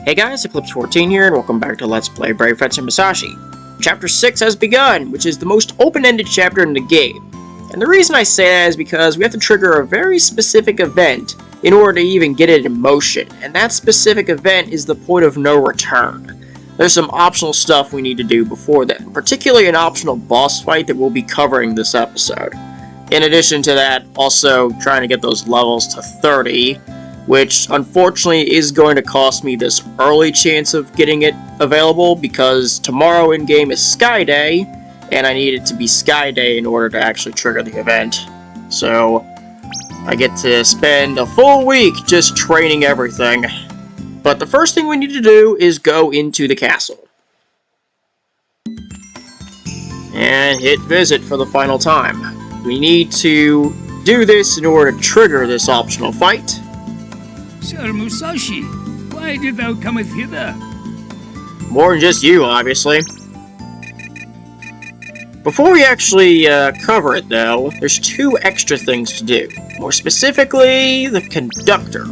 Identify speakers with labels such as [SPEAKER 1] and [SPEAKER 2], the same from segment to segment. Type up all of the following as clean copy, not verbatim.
[SPEAKER 1] Hey guys, Eclipse14 here, and welcome back to Let's Play Brave Fencer Musashi. Chapter 6 has begun, which is the most open-ended chapter in the game. And the reason I say that is because we have to trigger a very specific event in order to even get it in motion, and that specific event is the point of no return. There's some optional stuff we need to do before then, particularly an optional boss fight that we'll be covering this episode. In addition to that, also trying to get those levels to 30, which unfortunately is going to cost me this early chance of getting it available because tomorrow in-game is Sky Day, and I need it to be Sky Day in order to actually trigger the event. So I get to spend a full week just training everything. But the first thing we need to do is go into the castle. And hit visit for the final time. We need to do this in order to trigger this optional fight.
[SPEAKER 2] Sir Musashi, why did thou cometh hither?
[SPEAKER 1] More than just you, obviously. Before we actually cover it, though, there's two extra things to do. More specifically, the conductor.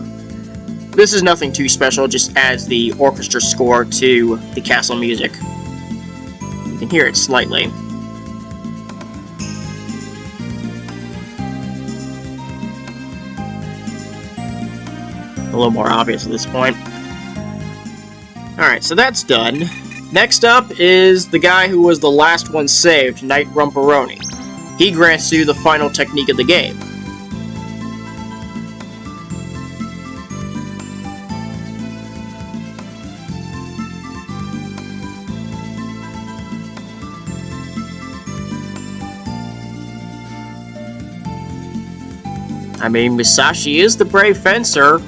[SPEAKER 1] This is nothing too special, just adds the orchestra score to the castle music. You can hear it slightly. A little more obvious at this point. Alright, so that's done. Next up is the guy who was the last one saved, Knight Rumperoni. He grants you the final technique of the game. I mean, Musashi is the brave fencer.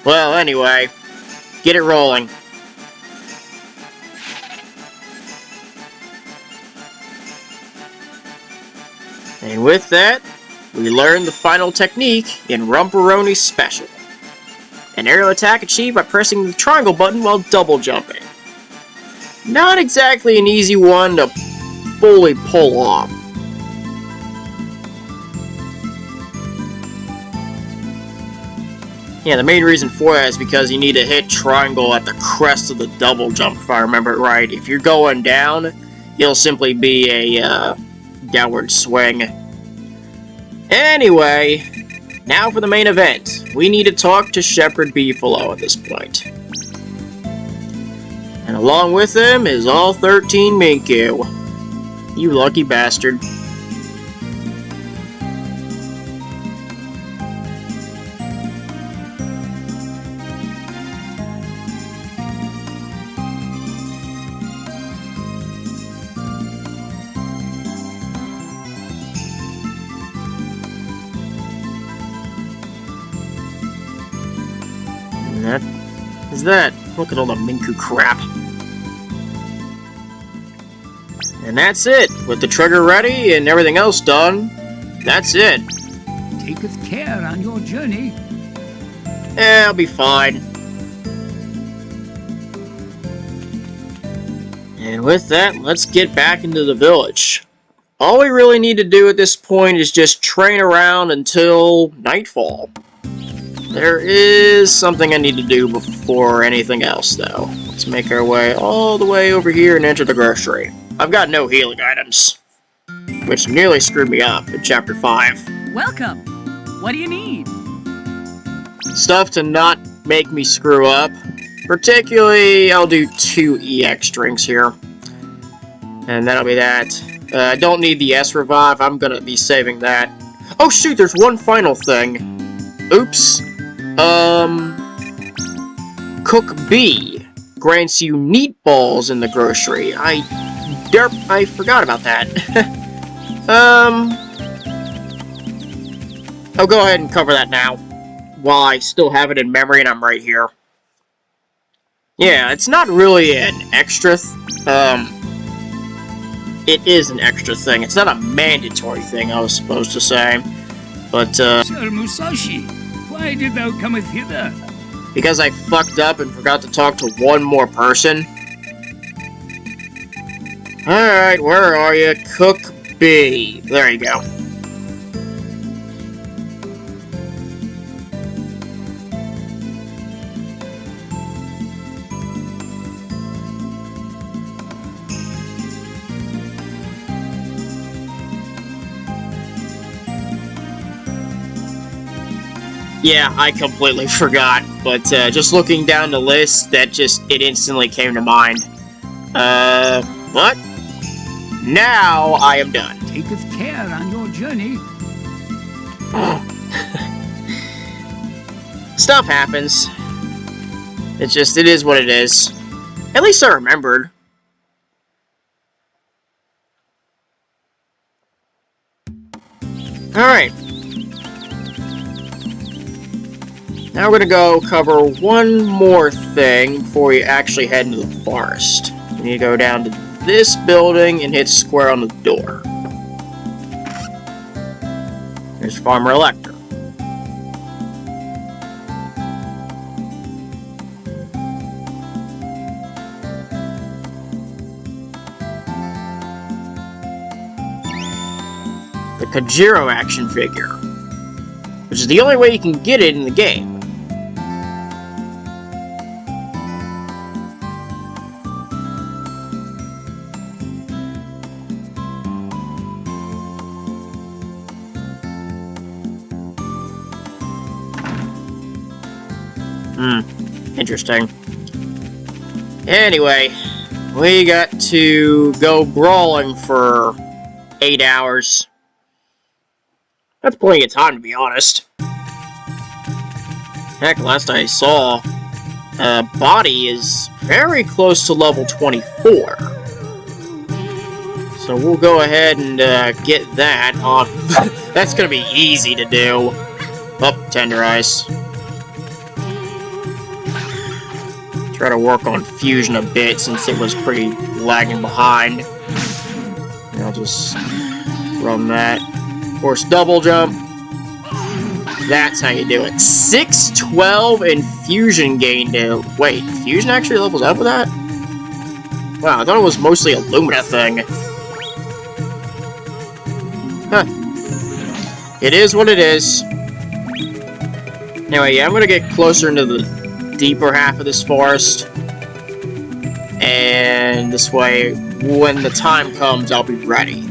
[SPEAKER 1] Well, anyway, get it rolling. And with that, we learn the final technique in Rumperoni's special. An aerial attack achieved by pressing the triangle button while double jumping. Not exactly an easy one to fully pull off. Yeah, the main reason for that is because you need to hit triangle at the crest of the double jump, if I remember it right. If you're going down, it'll simply be a downward swing. Anyway, now for the main event. We need to talk to Shepherd Beefalo at this point. And along with him is all 13 Minku. You lucky bastard. That is that. Look at all the Minku crap. And that's it. With the trigger ready and everything else done, that's it.
[SPEAKER 2] Taketh care on your journey.
[SPEAKER 1] Yeah, I'll be fine. And with that, let's get back into the village. All we really need to do at this point is just train around until nightfall. There is something I need to do before anything else, though. Let's make our way all the way over here and enter the grocery. I've got no healing items, which nearly screwed me up in Chapter 5.
[SPEAKER 3] Welcome! What do you need?
[SPEAKER 1] Stuff to not make me screw up. Particularly, I'll do 2 EX drinks here. And that'll be that. I don't need the S-Revive, I'm gonna be saving that. Oh shoot, there's one final thing. Oops. Cook B grants you meatballs in the grocery. I forgot about that. I'll go ahead and cover that now, while I still have it in memory and I'm right here. Yeah, it's not really an extra, it is an extra thing. It's not a mandatory thing, I was supposed to say. But,
[SPEAKER 2] Sir Musashi, why did thou cometh hither?
[SPEAKER 1] Because I fucked up and forgot to talk to one more person. Alright, where are you? Cook B. There you go. Yeah, I completely forgot, but just looking down the list, it instantly came to mind. What? Now I am done.
[SPEAKER 2] Take with care on your journey.
[SPEAKER 1] Stuff happens. It is what it is. At least I remembered. Alright. Now we're gonna go cover one more thing before we actually head into the forest. We need to go down to this building and hit square on the door. There's Farmer Elector. The Kajiro action figure, which is the only way you can get it in the game. Interesting. Anyway, we got to go brawling for 8 hours. That's plenty of time, to be honest. Heck, last I saw, Body is very close to level 24. So we'll go ahead and get that on. That's gonna be easy to do. Oh, Tenderize. Try to work on fusion a bit since it was pretty lagging behind. And I'll just run that. Of course, double jump. That's how you do it. 612 and fusion gain to... Wait, fusion actually levels up with that? Wow, I thought it was mostly a Lumina thing. Huh. It is what it is. Anyway, yeah, I'm gonna get closer into the deeper half of this forest, and this way when the time comes I'll be ready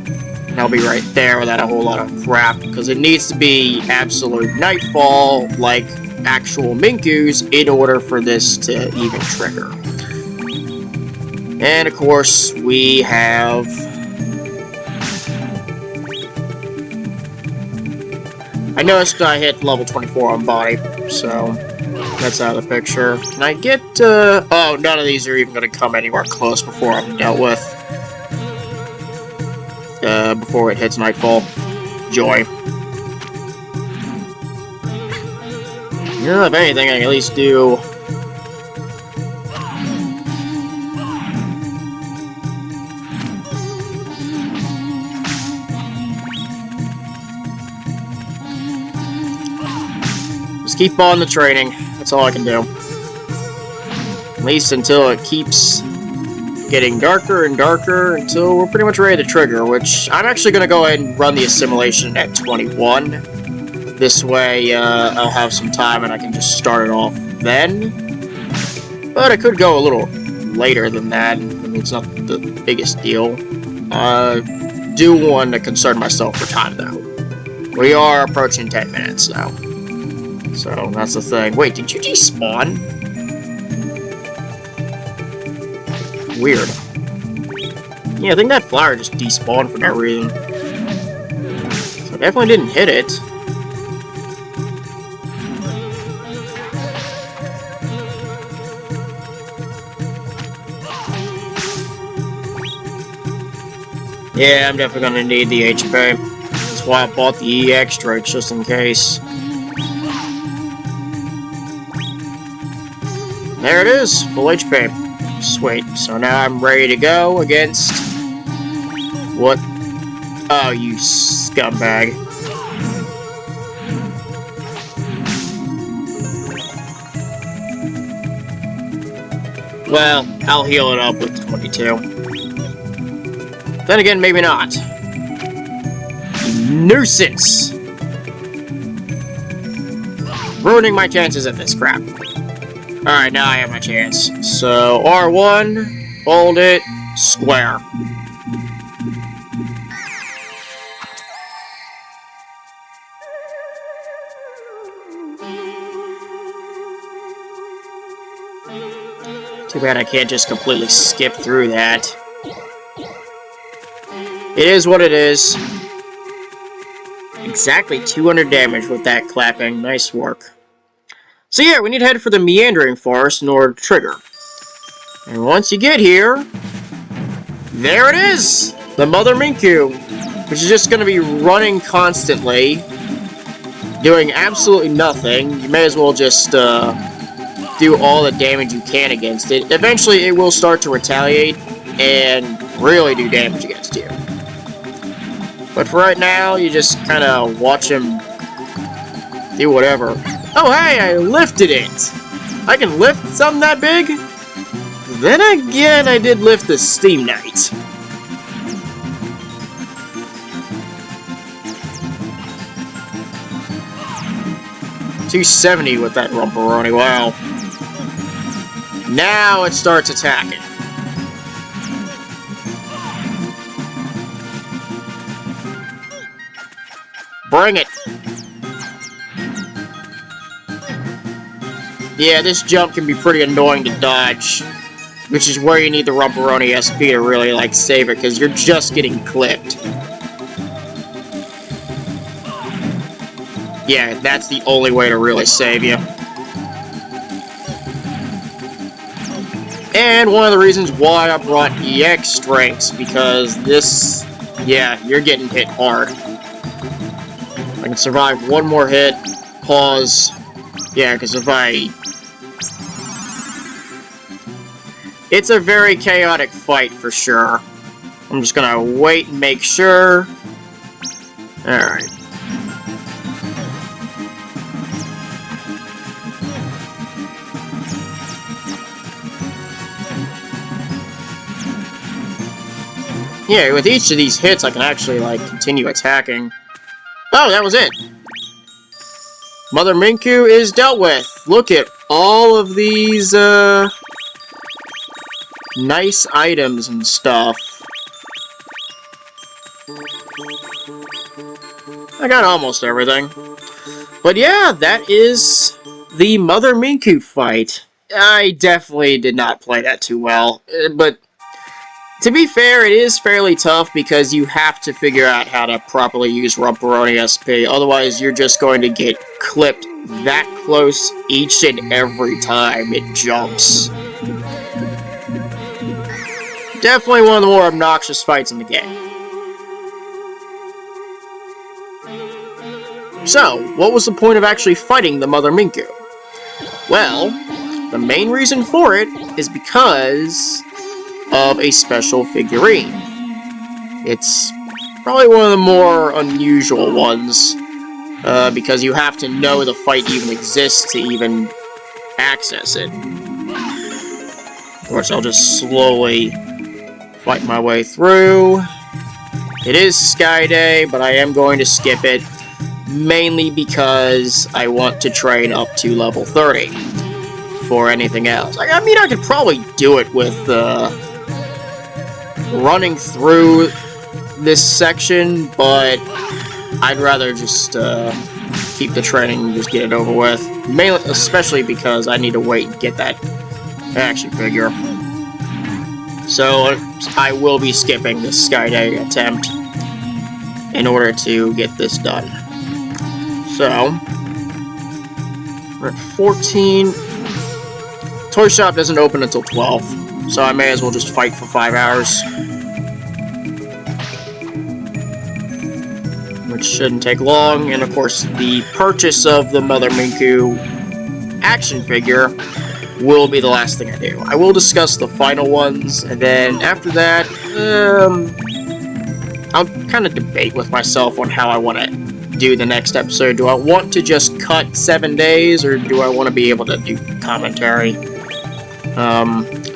[SPEAKER 1] and I'll be right there without a whole lot of crap, because it needs to be absolute nightfall like actual Minkus in order for this to even trigger. And of course we have I noticed I hit level 24 on Body, so that's out of the picture. Can I get, oh, none of these are even going to come anywhere close before I'm dealt with. Before it hits nightfall. Joy. You know, if anything, I can at least do... Just keep on the training. That's all I can do. At least until it keeps getting darker and darker until we're pretty much ready to trigger, which I'm actually going to go ahead and run the assimilation at 21. This way, I'll have some time and I can just start it off then. But I could go a little later than that. I mean, it's not the biggest deal. I do want to concern myself for time, though. We are approaching 10 minutes now. So, that's the thing. Wait, did you despawn? Weird. Yeah, I think that flower just despawned for no reason. So I definitely didn't hit it. Yeah, I'm definitely gonna need the HP. That's why I bought the EX traits, just in case. There it is, full HP. Sweet, so now I'm ready to go against... What? Oh, you scumbag. Well, I'll heal it up with 22. Then again, maybe not. Nuisance! Ruining my chances at this crap. Alright, now I have my chance. So, R1, hold it, square. Too bad I can't just completely skip through that. It is what it is. Exactly 200 damage with that clapping. Nice work. So yeah, we need to head for the meandering forest in order to trigger. And once you get here, there it is! The Mother Minku, which is just going to be running constantly, doing absolutely nothing. You may as well just do all the damage you can against it. Eventually, it will start to retaliate and really do damage against you. But for right now, you just kind of watch him do whatever. Oh, hey, I lifted it! I can lift something that big? Then again, I did lift the Steam Knight. $270 with that Rumperoni, wow. Now it starts attacking. Bring it! Yeah, this jump can be pretty annoying to dodge, which is where you need the Rumperoni SP to really, like, save it, because you're just getting clipped. Yeah, that's the only way to really save you. And one of the reasons why I brought EX strengths, because this, yeah, you're getting hit hard. I can survive one more hit, pause, yeah, because if I... It's a very chaotic fight for sure. I'm just gonna wait and make sure. Alright. Yeah, with each of these hits, I can actually, like, continue attacking. Oh, that was it! Mother Minku is dealt with! Look at all of these, nice items and stuff. I got almost everything. But yeah, that is the Mother Minku fight. I definitely did not play that too well, but to be fair, it is fairly tough because you have to figure out how to properly use Rumperoni SP, otherwise you're just going to get clipped that close each and every time it jumps. Definitely one of the more obnoxious fights in the game. So, what was the point of actually fighting the Mother Minku? Well, the main reason for it is because of a special figurine. It's probably one of the more unusual ones, because you have to know the fight even exists to even access it. Of course, I'll just slowly fight my way through. It is Sky Day, but I am going to skip it, mainly because I want to train up to level 30 for anything else. I mean, I could probably do it with running through this section, but I'd rather just keep the training and just get it over with. Mainly, especially because I need to wait and get that action figure. So I will be skipping the Sky Day attempt in order to get this done. So we're at 14. Toy shop doesn't open until 12, so I may as well just fight for 5 hours. Which shouldn't take long, and of course the purchase of the Mother Minku action figure will be the last thing I do. I will discuss the final ones, and then after that, I'll kind of debate with myself on how I want to do the next episode. Do I want to just cut 7 days, or do I want to be able to do commentary?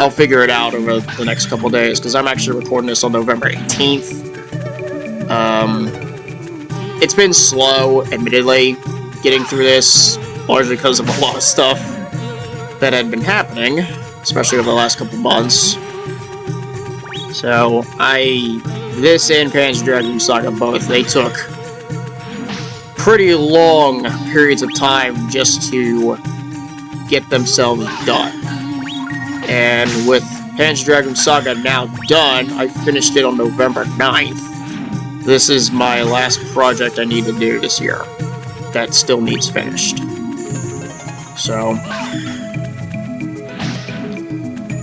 [SPEAKER 1] I'll figure it out over the next couple days, because I'm actually recording this on November 18th. It's been slow, admittedly, getting through this, largely because of a lot of stuff that had been happening, especially over the last couple months. So, this and Panzer Dragoon Saga both, they took pretty long periods of time just to get themselves done. And with Panzer Dragoon Saga now done, I finished it on November 9th. This is my last project I need to do this year that still needs finished. So,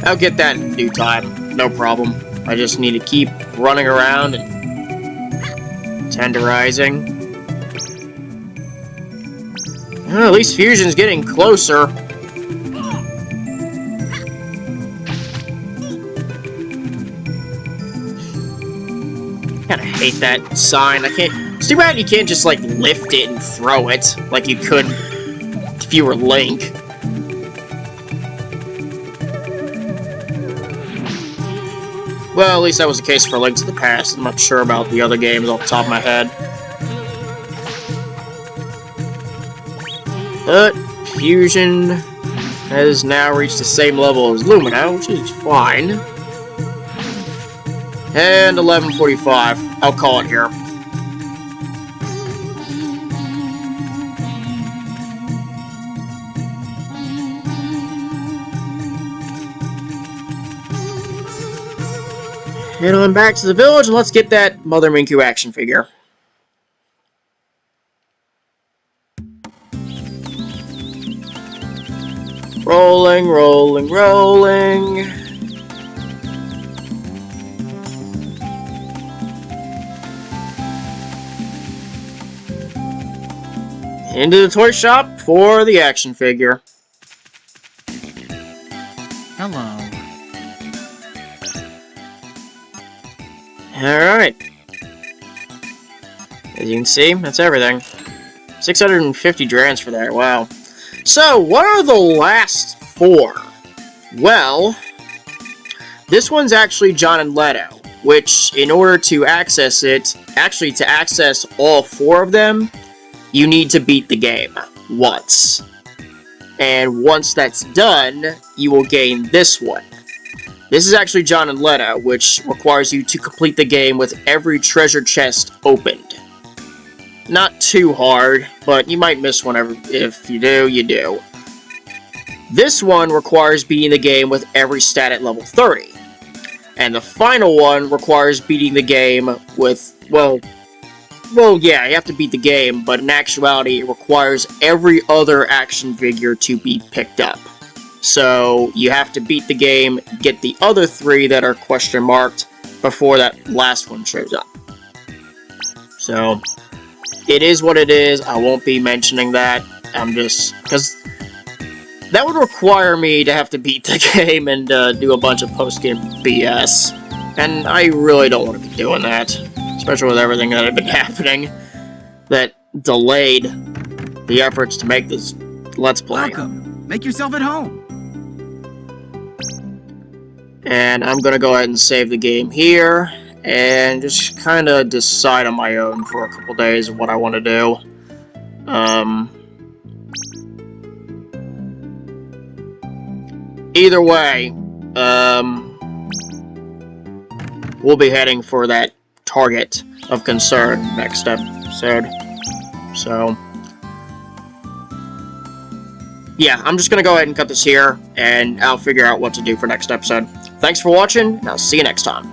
[SPEAKER 1] I'll get that in due time, no problem. I just need to keep running around and tenderizing. Well, at least Fusion's getting closer. Kinda hate that sign. I can't... It's too bad you can't just, like, lift it and throw it like you could if you were Link. Well, at least that was the case for Link to the Past. I'm not sure about the other games off the top of my head. But Fusion has now reached the same level as Lumina, which is fine. And 11:45. I'll call it here. Head on back to the village and let's get that Mother Minku action figure. Rolling, rolling, rolling. Into the toy shop for the action figure.
[SPEAKER 3] Hello.
[SPEAKER 1] Alright. As you can see, that's everything. 650 drans for that, wow. So, what are the last four? Well, this one's actually John and Leto, which, in order to access it, actually to access all four of them, you need to beat the game once. And once that's done, you will gain this one. This is actually John and Leto, which requires you to complete the game with every treasure chest opened. Not too hard, but you might miss one if you do, you do. This one requires beating the game with every stat at level 30. And the final one requires beating the game with, well, yeah, you have to beat the game, but in actuality, it requires every other action figure to be picked up. So, you have to beat the game, get the other three that are question marked before that last one shows up. So, it is what it is. I won't be mentioning that. I'm just... because that would require me to have to beat the game and do a bunch of post-game BS. And I really don't want to be doing that. Especially with everything that had been happening that delayed the efforts to make this Let's Play.
[SPEAKER 3] Welcome. Make yourself at home.
[SPEAKER 1] And I'm gonna go ahead and save the game here and just kind of decide on my own for a couple days what I want to do. Either way, we'll be heading for that target of concern next episode. So, yeah, I'm just gonna go ahead and cut this here, and I'll figure out what to do for next episode. Thanks for watching, and I'll see you next time.